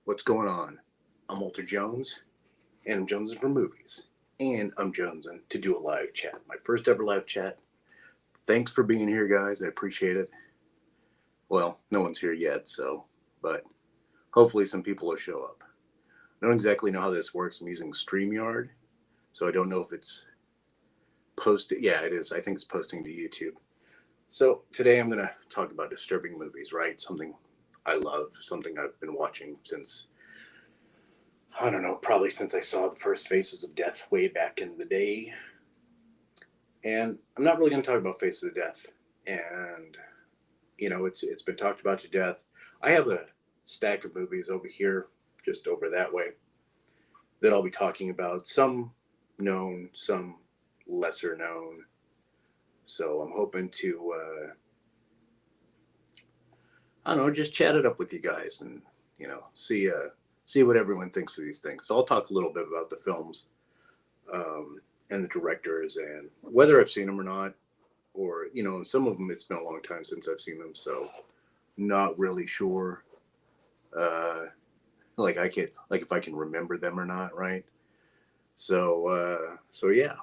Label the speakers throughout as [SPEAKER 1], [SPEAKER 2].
[SPEAKER 1] What's going on? I'm Walter Jones, and I'm jonesing for movies. And I'm jonesing to do a live chat. My first ever live chat. Thanks for being here, guys. I appreciate it. Well, no one's here yet, but hopefully some people will show up. I don't exactly know how this works. I'm using StreamYard, so I don't know if it's posted. Yeah, it is. I think it's posting to YouTube. So today I'm going to talk about disturbing movies, right? Something I love, something I've been watching since, I don't know, probably since I saw the first Faces of Death way back in the day. And I'm not really going to talk about Faces of Death. And, it's been talked about to death. I have a stack of movies over here, just over that way, that I'll be talking about. Some known, some lesser known. So I'm hoping to, I don't know, just chat it up with you guys and, see what everyone thinks of these things. So I'll talk a little bit about the films and the directors and whether I've seen them or not. Or, some of them, it's been a long time since I've seen them. So not really sure, if I can remember them or not. Right. So yeah,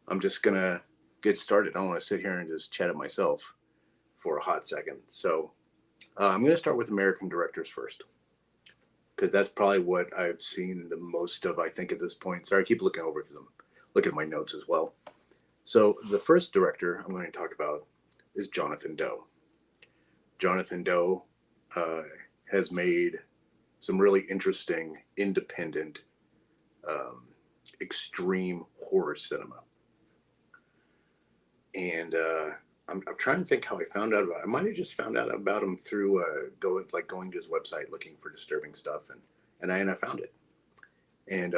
[SPEAKER 1] I'm just going to get started. I don't want to sit here and just chat it myself for a hot second. So I'm going to start with American directors first, because that's probably what I've seen the most of, I think, at this point. Sorry, I keep looking over because I'm looking at my notes as well. So the first director I'm going to talk about is Jonathan Doe. Jonathan Doe has made some really interesting, independent, extreme horror cinema. And I'm trying to think how I found out about it. I might have just found out about him through going to his website looking for disturbing stuff, and I found it. And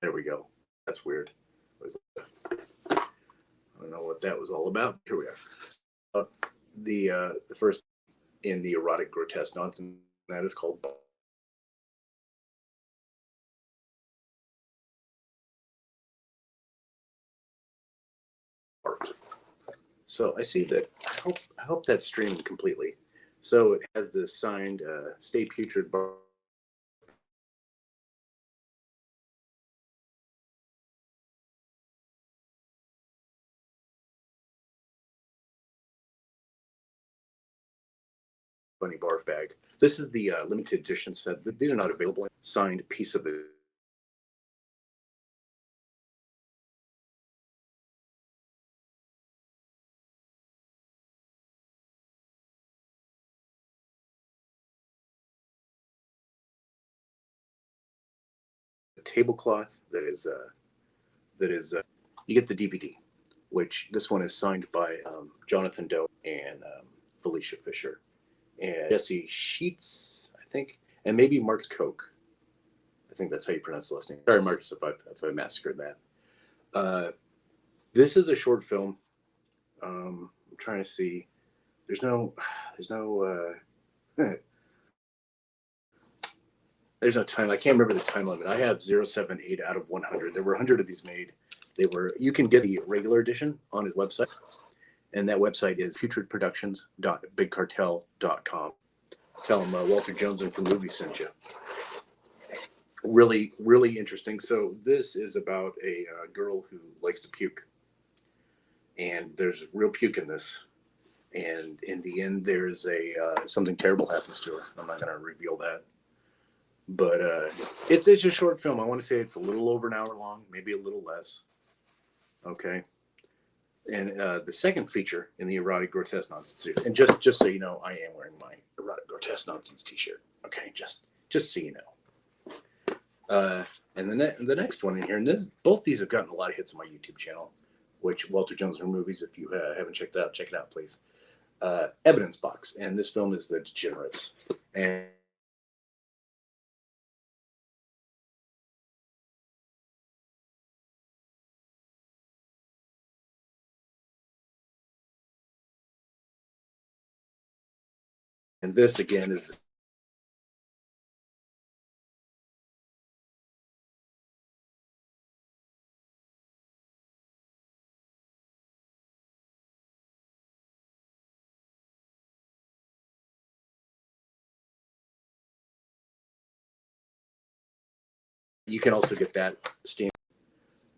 [SPEAKER 1] there we go. That's weird. I don't know what that was all about. Here we are. The first in the erotic grotesque nonsense, that is called. So I see that. I hope that's streaming completely. So it has this signed "Stay Putrid" bar. Bunny barf bag. This is the limited edition set. These are not available. Signed piece of the. Tablecloth that is you get the DVD, which this one is signed by Jonathan Doe and Felicia Fisher and Jesse Sheets, I think, and maybe Mark Koch. I think that's how you pronounce the last name. Sorry, Marcus, if I massacred that. This is a short film. I'm trying to see. There's no there's no time. I can't remember the time limit. I have 078 out of 100. There were 100 of these made. You can get the regular edition on his website, and that website is putridproductions.bigcartel.com. Tell him Walter Jones and from Movie sent you. Really, really interesting. So this is about a girl who likes to puke, and there's real puke in this. And in the end, there's something terrible happens to her. I'm not going to reveal that. But it's a short film. I want to say it's a little over an hour long, maybe a little less. Okay. And the second feature in the erotic grotesque nonsense series, and just so you know, I am wearing my erotic grotesque nonsense T-shirt. Okay, just so you know. And the next one in here, and both these have gotten a lot of hits on my YouTube channel, which Walter Jones from Movies. If you haven't checked it out, check it out, please. Evidence Box, and this film is The Degenerates, and this again is you can also get that stamp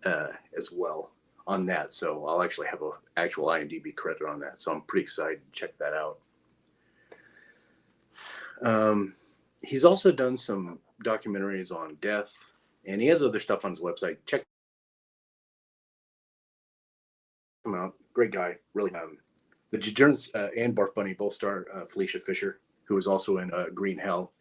[SPEAKER 1] as well on that. So I'll actually have an actual IMDb credit on that. So I'm pretty excited to check that out. He's also done some documentaries on death, and he has other stuff on his website. Check him out. Great guy, really. The Journeys and Barf Bunny both star Felicia Fisher, who was also in Green Hell.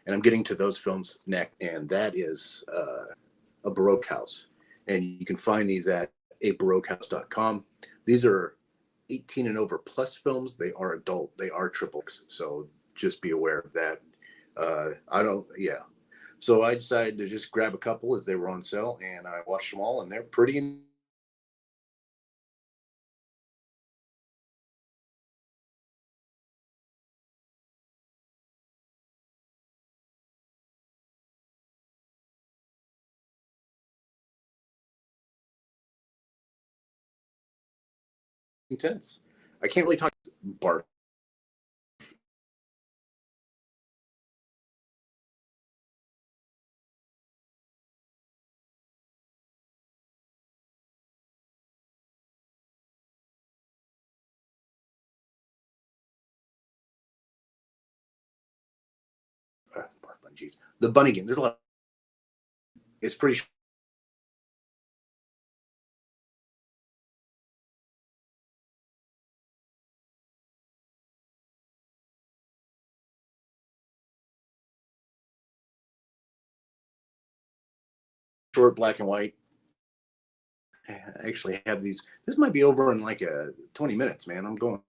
[SPEAKER 1] And I'm getting to those films next, and that is A Baroque House. And you can find these at abaroquehouse.com. These are 18 and over plus films. They are adult. They are triples. So just be aware of that. Yeah. So I decided to just grab a couple as they were on sale, and I watched them all, and they're pretty intense. I can't really talk Bart. Jeez, the bunny game. There's a lot. It's pretty short, black and white. I actually have these. This might be over in like 20 minutes, man. I'm going.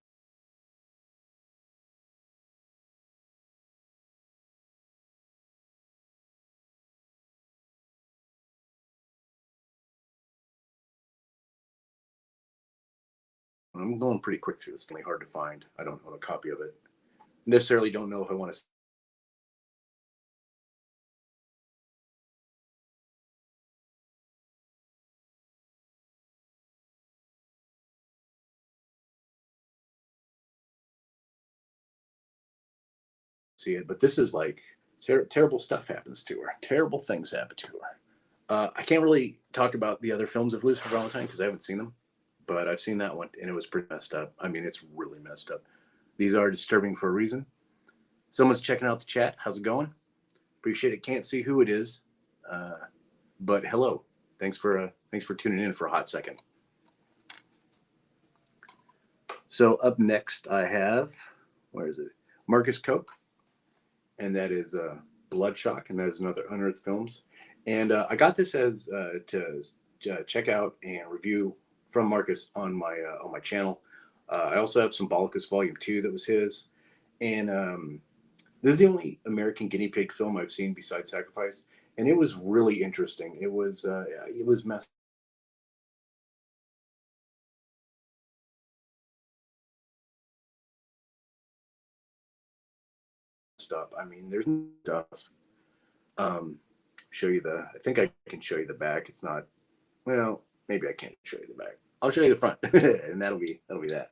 [SPEAKER 1] I'm going pretty quick through this. It's really hard to find. I don't own a copy of it. Necessarily don't know if I want to see it, but this is like terrible stuff happens to her. Terrible things happen to her. I can't really talk about the other films of Lucifer Valentine because I haven't seen them, but I've seen that one and it was pretty messed up. I mean, it's really messed up. These are disturbing for a reason. Someone's checking out the chat. How's it going? Appreciate it. Can't see who it is, uh, but hello. Thanks for tuning in for a hot second. So up next, I have where is it? Marcus Koch, and that is Bloodshot, and that is another Unearthed Films. And I got this as to check out and review from Marcus on my channel. I also have Symbolicus Volume 2 that was his, and this is the only American guinea pig film I've seen besides Sacrifice, and it was really interesting. It was messed up. I mean, there's stuff. Um, show you the. I think I can show you the back. It's not. Well, maybe I can't show you the back. I'll show you the front, and that'll be that.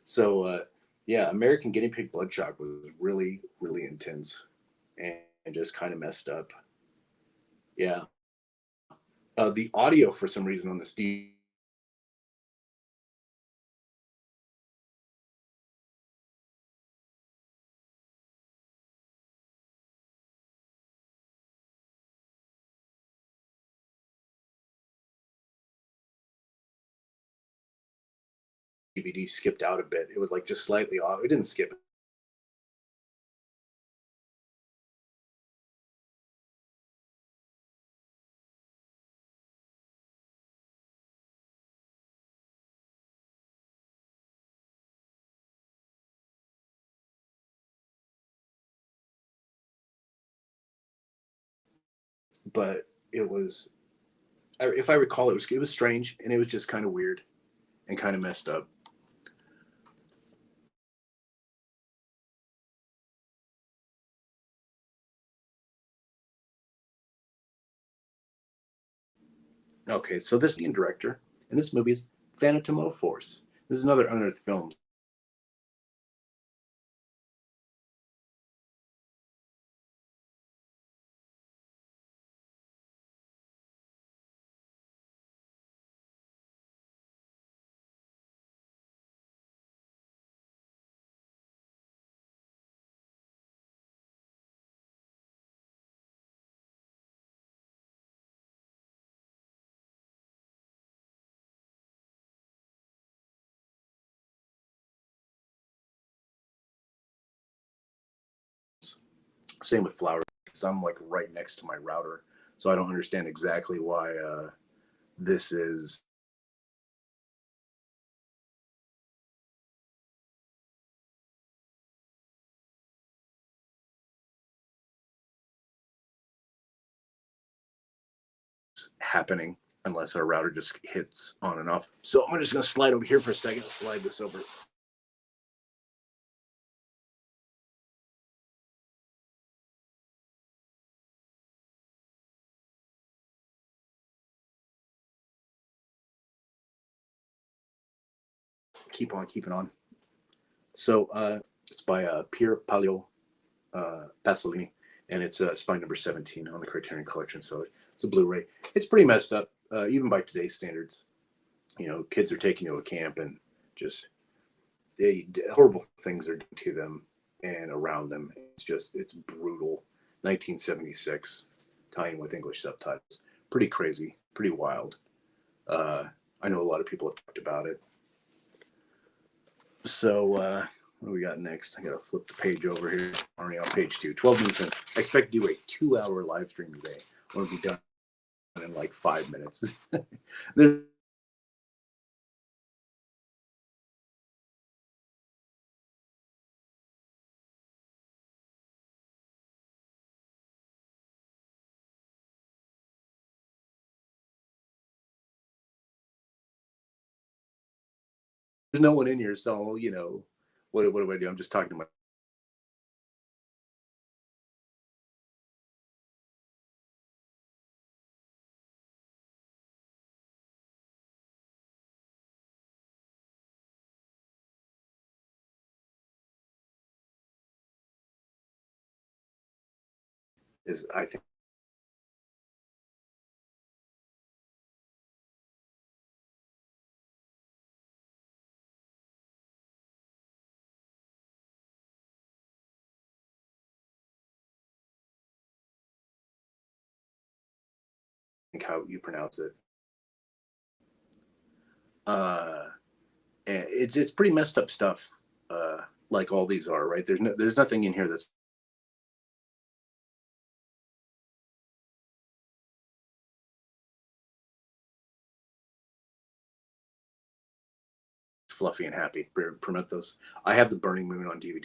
[SPEAKER 1] So yeah, American Guinea Pig Bloodshot was really really intense, and just kind of messed up. Yeah, the audio for some reason on this DVD skipped out a bit. It was like just slightly off. It didn't skip. But it was, if I recall, it was strange and it was just kind of weird and kind of messed up. Okay, so this Indian director, and this movie is Phantom Force. This is another unearthed film same with Flower, because I'm like right next to my router, so I don't understand exactly why this is happening unless our router just hits on and off. So I'm just going to slide over here for a second, slide this over. Keep on keeping on. So it's by Pier Palio Pasolini, and it's spine number 17 on the Criterion Collection. So it's a Blu-ray. It's pretty messed up, even by today's standards. You know, kids are taken to a camp and just horrible things are done to them and around them. It's brutal. 1976, tying with English subtitles. Pretty crazy, pretty wild. I know a lot of people have talked about it. So what do we got next? I gotta flip the page over here. Already on page 2. 12 minutes in. I expect to do a 2-hour live stream today. I want to be done in like 5 minutes. There's no one in here, so you know what do I do? I'm just talking to my is I think how you pronounce it. Uh, and it's pretty messed up stuff. Like all these are, right? There's nothing in here that's fluffy and happy. Promote those. I have the Burning Moon on DVD.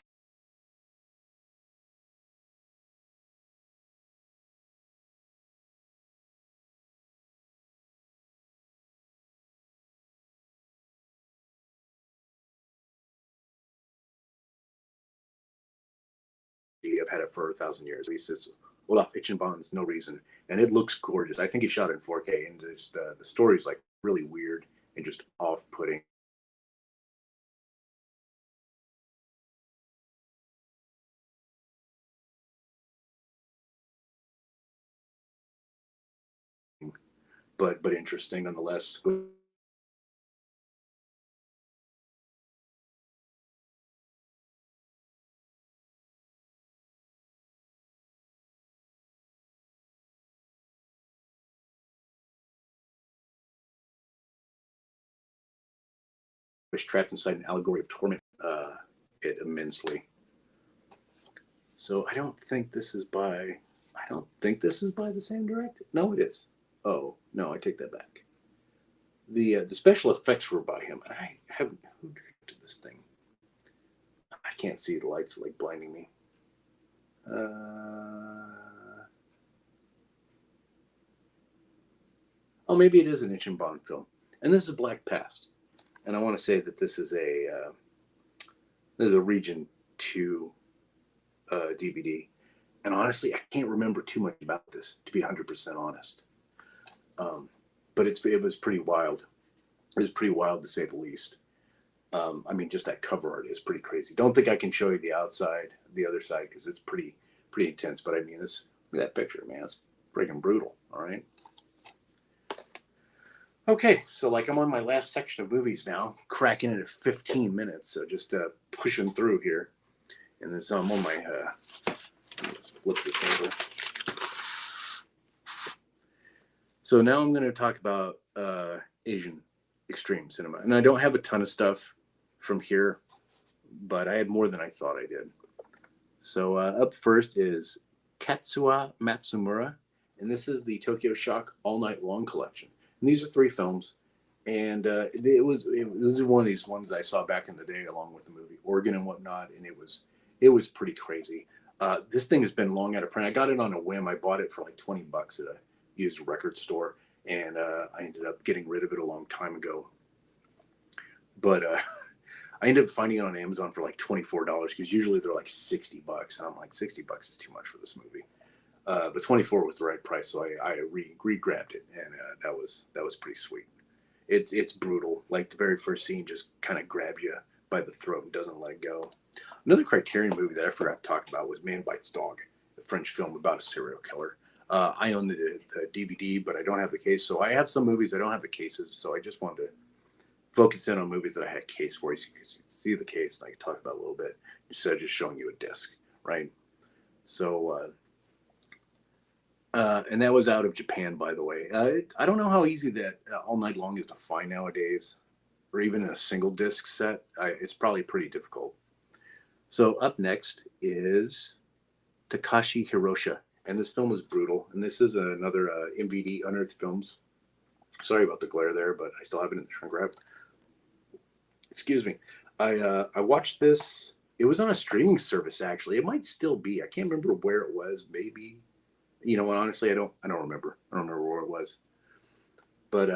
[SPEAKER 1] I've had it for 1,000 years. At least it's Olaf Itchenbond's No Reason, and it looks gorgeous. I think he shot it in 4K, and just the story's like really weird and just off-putting. But interesting nonetheless. Was trapped inside an allegory of torment. It immensely. So I don't think this is by. I don't think this is by the same director. No, it is. Oh no, I take that back. The special effects were by him. I have who directed this thing. I can't see, the lights are like blinding me. Oh, maybe it is an Inch and Bond film, and this is Black Past. And I want to say that this is a Region 2 DVD. And honestly, I can't remember too much about this, to be 100% honest. Um, but it was pretty wild. It was pretty wild to say the least. I mean, just that cover art is pretty crazy. Don't think I can show you the other side, because it's pretty intense. But I mean, look at that picture, man. It's freaking brutal. All right. Okay, so like I'm on my last section of movies now, cracking it at 15 minutes. So just pushing through here, and this I'm on my. Let's flip this over. So now I'm going to talk about Asian extreme cinema, and I don't have a ton of stuff from here, but I had more than I thought I did. So up first is Katsuya Matsumura, and this is the Tokyo Shock All Night Long collection. And these are 3 films, and it was one of these ones that I saw back in the day, along with the movie Organ and whatnot, and it was pretty crazy. This thing has been long out of print. I got it on a whim. I bought it for like $20 at a used record store, and I ended up getting rid of it a long time ago. But I ended up finding it on Amazon for like $24, because usually they're like $60, and I'm like, $60 is too much for this movie. But 24 was the right price, so I re-grabbed it, and that was pretty sweet. It's brutal. Like the very first scene just kind of grabs you by the throat and doesn't let go. Another Criterion movie that I forgot to talk about was Man Bites Dog, a French film about a serial killer. I own the DVD, but I don't have the case. So I have some movies I don't have the cases. So I just wanted to focus in on movies that I had a case for, so you can see the case and I can talk about it a little bit instead of just showing you a disc, right? So, and that was out of Japan, by the way. I don't know how easy that All Night Long is to find nowadays, or even in a single disc set. It's probably pretty difficult. So up next is Takashi Hirosha, and this film is brutal. And this is another MVD, Unearthed Films. Sorry about the glare there, but I still have it in the shrink wrap. Excuse me. I watched this. It was on a streaming service, actually. It might still be. I can't remember where it was. Maybe, you know what? Honestly, I don't remember. I don't remember where it was. But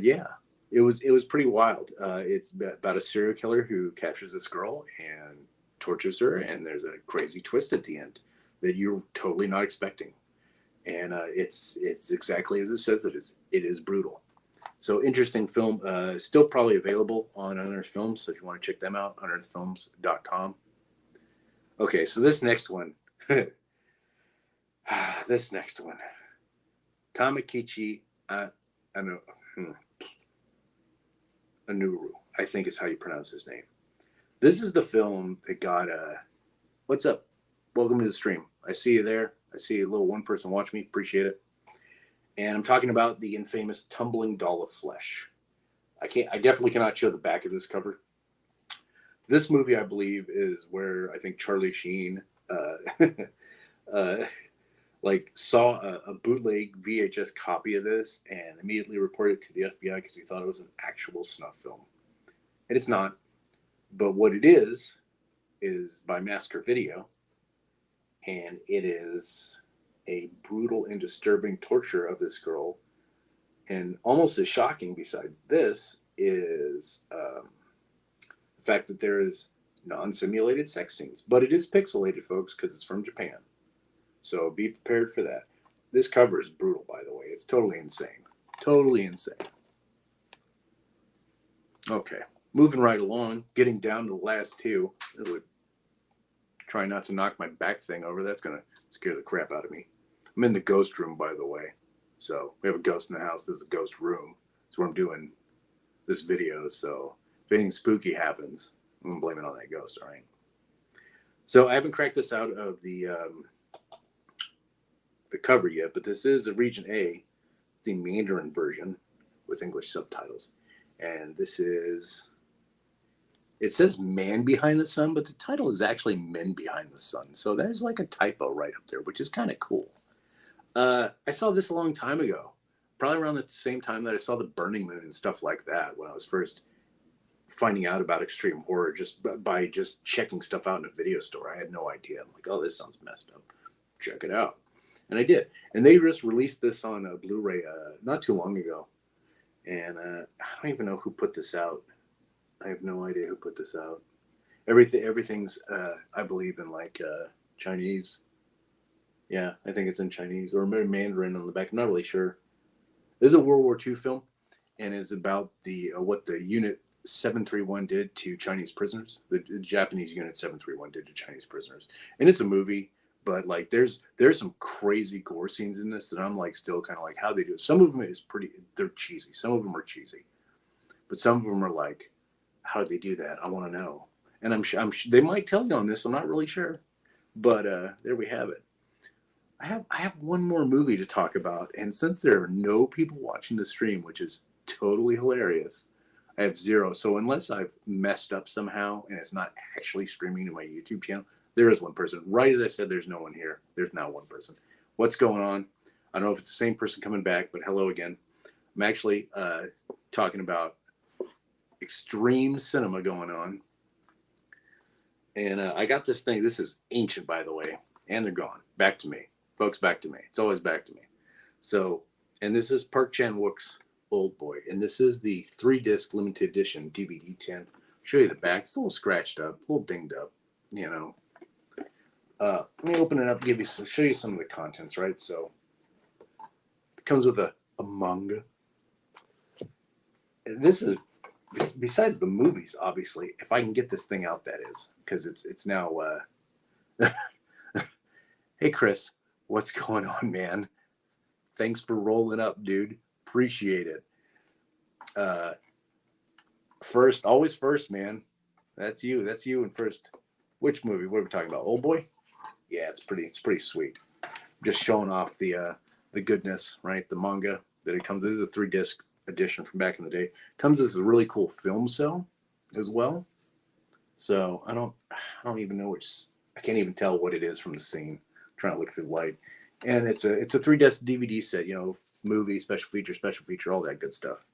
[SPEAKER 1] yeah, it was pretty wild. It's about a serial killer who captures this girl and tortures her, and there's a crazy twist at the end that you're totally not expecting. And it's exactly as it says it is. It is brutal. So interesting film. Still probably available on Unearthed Films. So if you want to check them out, unearthedfilms.com. Okay, so this next one. Tomokichi Anuru, I think is how you pronounce his name. This is the film that got what's up? Welcome to the stream. I see you there. I see a little one person watch me. Appreciate it. And I'm talking about the infamous Tumbling Doll of Flesh. I definitely cannot show the back of this cover. This movie, I believe, is where I think Charlie Sheen like saw a bootleg VHS copy of this and immediately reported it to the FBI because he thought it was an actual snuff film. And it's not. But what it is by Massacre Video. And it is a brutal and disturbing torture of this girl. And almost as shocking besides this is the fact that there is non-simulated sex scenes. But it is pixelated, folks, because it's from Japan. So be prepared for that. This cover is brutal, by the way. It's totally insane. Totally insane. Okay. Moving right along, getting down to the last two. It would try not to knock my back thing over. That's going to scare the crap out of me. I'm in the ghost room, by the way. So we have a ghost in the house. This is a ghost room. That's where I'm doing this video. So if anything spooky happens, I'm going to blame it on that ghost, all right? So I haven't cracked this out of the cover yet, but this is the Region A. It's the Mandarin version with English subtitles. And this is... It says Man Behind the Sun, but the title is actually Men Behind the Sun. So that is like a typo right up there, which is kind of cool. I saw this a long time ago, probably around the same time that I saw The Burning Moon and stuff like that when I was first finding out about extreme horror just by just checking stuff out in a video store. I had no idea. I'm like, oh, this sounds messed up. Check it out. And I did. And they just released this on a Blu-ray not too long ago. And I don't even know who put this out. I have no idea who put this out. Everything's, I believe, in like Chinese. Yeah, I think it's in Chinese or maybe Mandarin on the back. I'm not really sure. This is a World War II film, and is about the what the Unit 731 did to Chinese prisoners. The Japanese Unit 731 did to Chinese prisoners, and it's a movie. But like, there's some crazy gore scenes in this that I'm like still kind of like how they do it. Some of them is pretty. They're cheesy. Some of them are cheesy, but some of them are like, how did they do that? I want to know. And I'm they might tell you on this. I'm not really sure, but there we have it. I have one more movie to talk about, and since there are no people watching the stream, which is totally hilarious, I have zero. So unless I've messed up somehow and it's not actually streaming to my YouTube channel, there is one person. Right as I said, there's no one here. There's now one person. What's going on? I don't know if it's the same person coming back, but hello again. I'm actually talking about extreme cinema going on. And I got this thing. This is ancient, by the way. And they're gone. Back to me. Folks, back to me. It's always back to me. So, and this is Park Chan-wook's Old Boy. And this is the 3-disc limited edition DVD 10. I'll show you the back. It's a little scratched up, a little dinged up, you know. Let me open it up, show you some of the contents, right? So, it comes with a manga. And this is, besides the movies, obviously, if I can get this thing out, that is, because it's now, hey, Chris, what's going on, man? Thanks for rolling up, dude. Appreciate it. First, always first, man. That's you and first. Which movie? What are we talking about? Old Boy? Yeah, it's pretty sweet. Just showing off the goodness, right? The manga that it comes. This is a 3-disc edition from back in the day. Comes as a really cool film cell as well. So I don't even know I can't even tell what it is from the scene. I'm trying to look through the light. And it's a 3-disc DVD set, you know, movie, special feature, all that good stuff.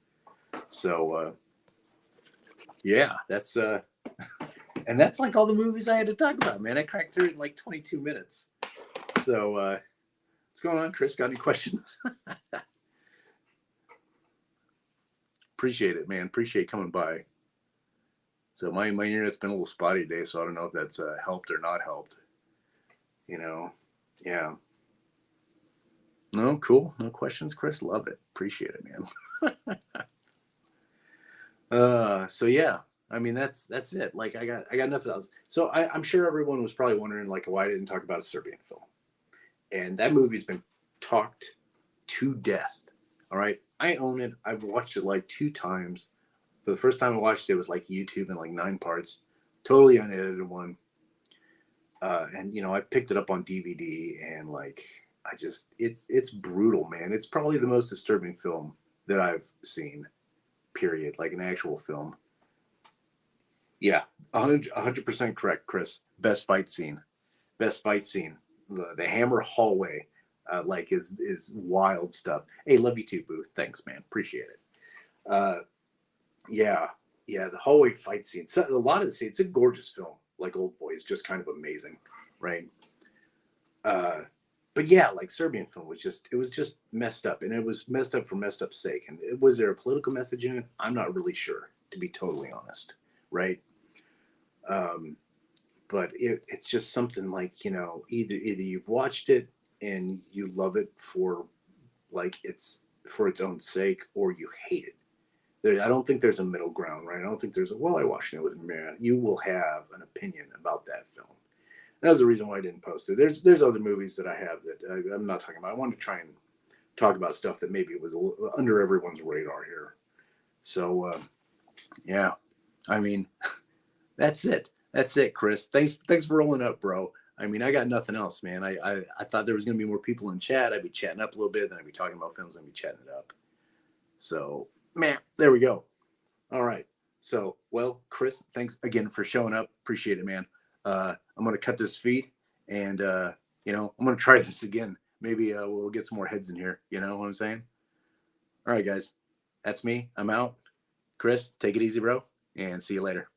[SPEAKER 1] So yeah, that's and that's like all the movies I had to talk about, man. I cracked through it in like 22 minutes. So what's going on, Chris? Got any questions? Appreciate it, man. Appreciate coming by. So my internet's been a little spotty today, so I don't know if that's helped or not helped. You know, yeah. No, cool. No questions, Chris. Love it. Appreciate it, man. So yeah, I mean that's it. Like I got nothing else. So I'm sure everyone was probably wondering like why I didn't talk about a Serbian film, and that movie's been talked to death. All right, I own it. I've watched it like 2 times. For the first time I watched it, it was like YouTube in like 9 parts, totally unedited one. And you know, I picked it up on DVD, and like it's brutal, man. It's probably the most disturbing film that I've seen, period. Like an actual film. Yeah, 100% correct, Chris. Best fight scene. The Hammer hallway, like is wild stuff. Hey, love you too, Boo. Thanks, man. Appreciate it. Yeah, the hallway fight scene. So, a lot of the scenes. It's a gorgeous film. Like Old Boy is just kind of amazing, right? But yeah, like Serbian film was just messed up, and it was messed up for messed up's sake. And was there a political message in it? I'm not really sure, to be totally honest, right? But it's just something like, you know, either you've watched it and you love it for like it's for its own sake, or you hate it. I don't think there's a middle ground, right? I don't think there's I watched it with man. You will have an opinion about that film. That was the reason why I didn't post it. There's other movies that I have that I'm not talking about. I wanted to try and talk about stuff that maybe was under everyone's radar here. So yeah, I mean, that's it. That's it, Chris. Thanks for rolling up, bro. I mean, I got nothing else, man. I thought there was going to be more people in chat. I'd be chatting up a little bit, then I'd be talking about films, and I'd be chatting it up. So, man, there we go. All right. So, well, Chris, thanks again for showing up. Appreciate it, man. I'm going to cut this feed, and, you know, I'm going to try this again. Maybe we'll get some more heads in here. You know what I'm saying? All right, guys. That's me. I'm out. Chris, take it easy, bro, and see you later.